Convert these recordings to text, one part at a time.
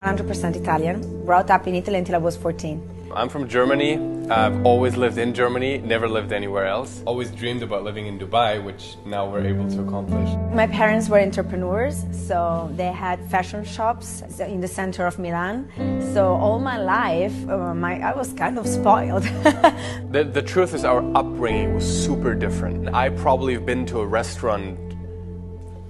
100% Italian, brought up in Italy until I was 14. I'm from Germany. I've always lived in Germany, never lived anywhere else. Always dreamed about living in Dubai, which now we're able to accomplish. My parents were entrepreneurs, so they had fashion shops in the center of Milan. So all my life, I was kind of spoiled. The truth is our upbringing was super different. I probably have been to a restaurant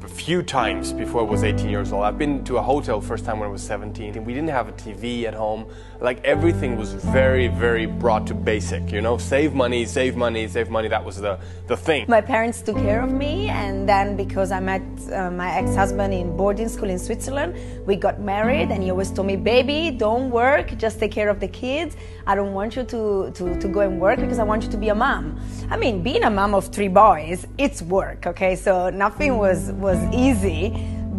a few times before I was 18 years old. I've been to a hotel first time when I was 17. We didn't have a TV at home. Like everything was very, very brought to basic, you know, save money, save money, save money. That was the thing. My parents took care of me, and then because I met my ex-husband in boarding school in Switzerland, we got married, and he always told me, baby, don't work, just take care of the kids. I don't want you to go and work because I want you to be a mom. I mean, being a mom of 3 boys, it's work, okay? So nothing was easy,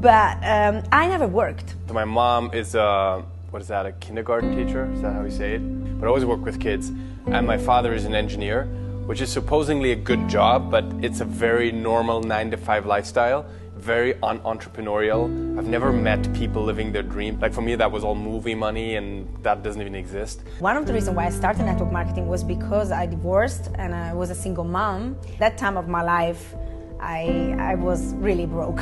but I never worked. My mom is a kindergarten teacher? Is that how you say it? But I always work with kids. And my father is an engineer, which is supposedly a good job, but it's a very normal 9-to-5 lifestyle, very entrepreneurial. I've never met people living their dream. Like for me, that was all movie money, and that doesn't even exist. One of the reasons why I started network marketing was because I divorced and I was a single mom. That time of my life, I was really broke.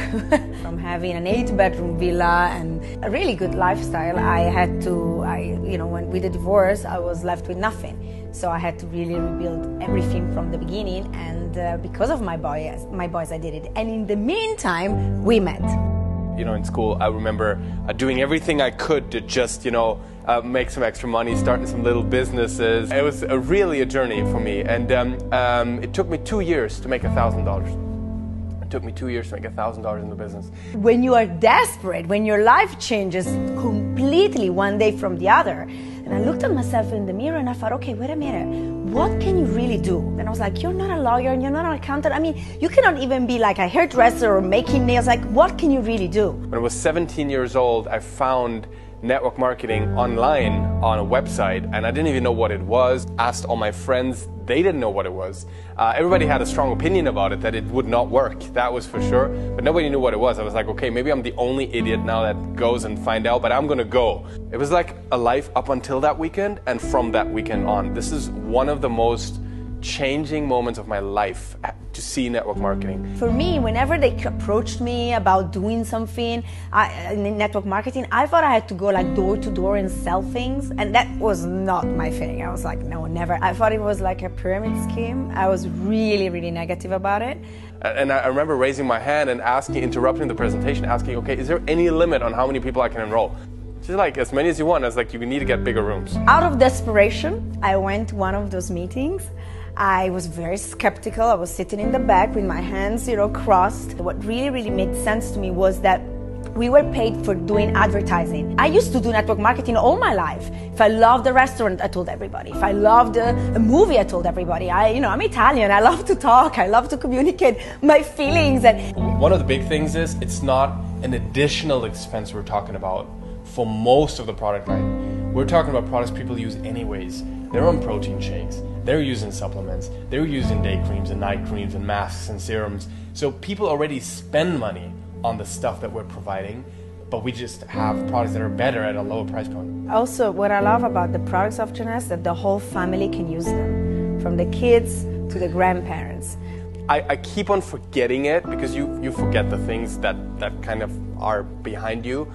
From having an 8-bedroom villa and a really good lifestyle, with the divorce, I was left with nothing. So I had to really rebuild everything from the beginning, and because of my boys, I did it. And in the meantime, we met. You know, in school, I remember doing everything I could to just, make some extra money, starting some little businesses. It was really a journey for me, and it took me 2 years to make $1,000. It took me 2 years to make $1,000 in the business. When you are desperate, when your life changes completely one day from the other, and I looked at myself in the mirror and I thought, okay, wait a minute, what can you really do? And I was like, you're not a lawyer and you're not an accountant. I mean, you cannot even be like a hairdresser or making nails. Like, what can you really do? When I was 17 years old, I found network marketing online on a website, and I didn't even know what it was. Asked all my friends, they didn't know what it was. Everybody had a strong opinion about it, that it would not work, that was for sure, but nobody knew what it was. I was like, okay, maybe I'm the only idiot now that goes and find out, but I'm gonna go. It was like a life up until that weekend, and from that weekend on. This is one of the most changing moments of my life, to see network marketing. For me, whenever they approached me about doing something in network marketing, I thought I had to go like door to door and sell things, and that was not my thing. I was like, no, never. I thought it was like a pyramid scheme. I was really, really negative about it. And I remember raising my hand and interrupting the presentation, asking, okay, is there any limit on how many people I can enroll? She's like, as many as you want. I was like, you need to get bigger rooms. Out of desperation, I went to one of those meetings. I was very skeptical. I was sitting in the back with my hands, crossed. What really, really made sense to me was that we were paid for doing advertising. I used to do network marketing all my life. If I loved a restaurant, I told everybody. If I loved a movie, I told everybody. I'm Italian. I love to talk. I love to communicate my feelings. And one of the big things is it's not an additional expense we're talking about for most of the product line. We're talking about products people use anyways. They're on protein shakes. They're using supplements. They're using day creams and night creams and masks and serums. So people already spend money on the stuff that we're providing, but we just have products that are better at a lower price point. Also, what I love about the products of Jeunesse is that the whole family can use them, from the kids to the grandparents. I keep on forgetting it because you forget the things that kind of are behind you.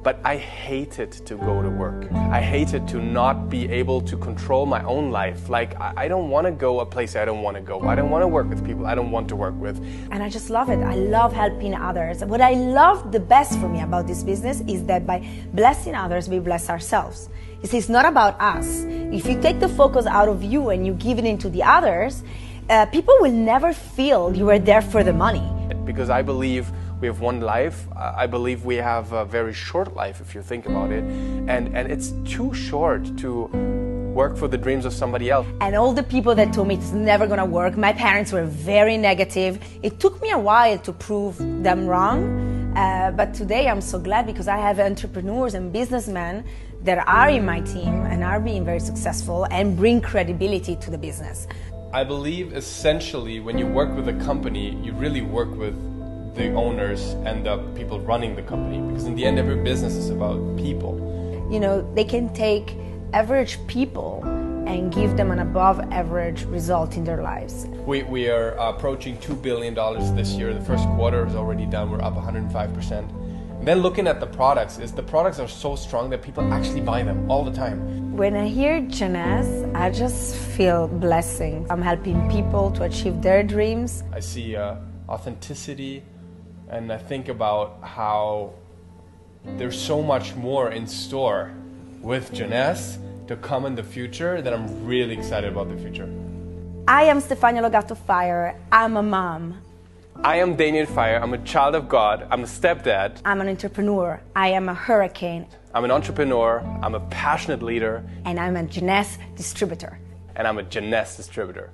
But I hated to go to work. I hated to not be able to control my own life. Like, I don't want to go a place I don't want to go. I don't want to work with people I don't want to work with. And I just love it. I love helping others. What I love the best for me about this business is that by blessing others, we bless ourselves. You see, it's not about us. If you take the focus out of you and you give it into the others, people will never feel you were there for the money. Because I believe we have one life. I believe we have a very short life if you think about it. And it's too short to work for the dreams of somebody else. And all the people that told me it's never gonna work, my parents were very negative. It took me a while to prove them wrong. But today I'm so glad because I have entrepreneurs and businessmen that are in my team and are being very successful and bring credibility to the business. I believe essentially when you work with a company, you really work with the owners and the people running the company, because in the end every business is about people. they can take average people and give them an above average result in their lives. We are approaching $2 billion this year. The first quarter is already done. We're up 105%. And then looking at the products, the products are so strong that people actually buy them all the time. When I hear Jeunesse, I just feel blessing. I'm helping people to achieve their dreams. I see authenticity, and I think about how there's so much more in store with Jeunesse to come in the future that I'm really excited about the future. I am Stefania Logato Fire. I'm a mom. I am Daniel Fire. I'm a child of God. I'm a stepdad. I'm an entrepreneur. I am a hurricane. I'm an entrepreneur. I'm a passionate leader. And I'm a Jeunesse distributor. And I'm a Jeunesse distributor.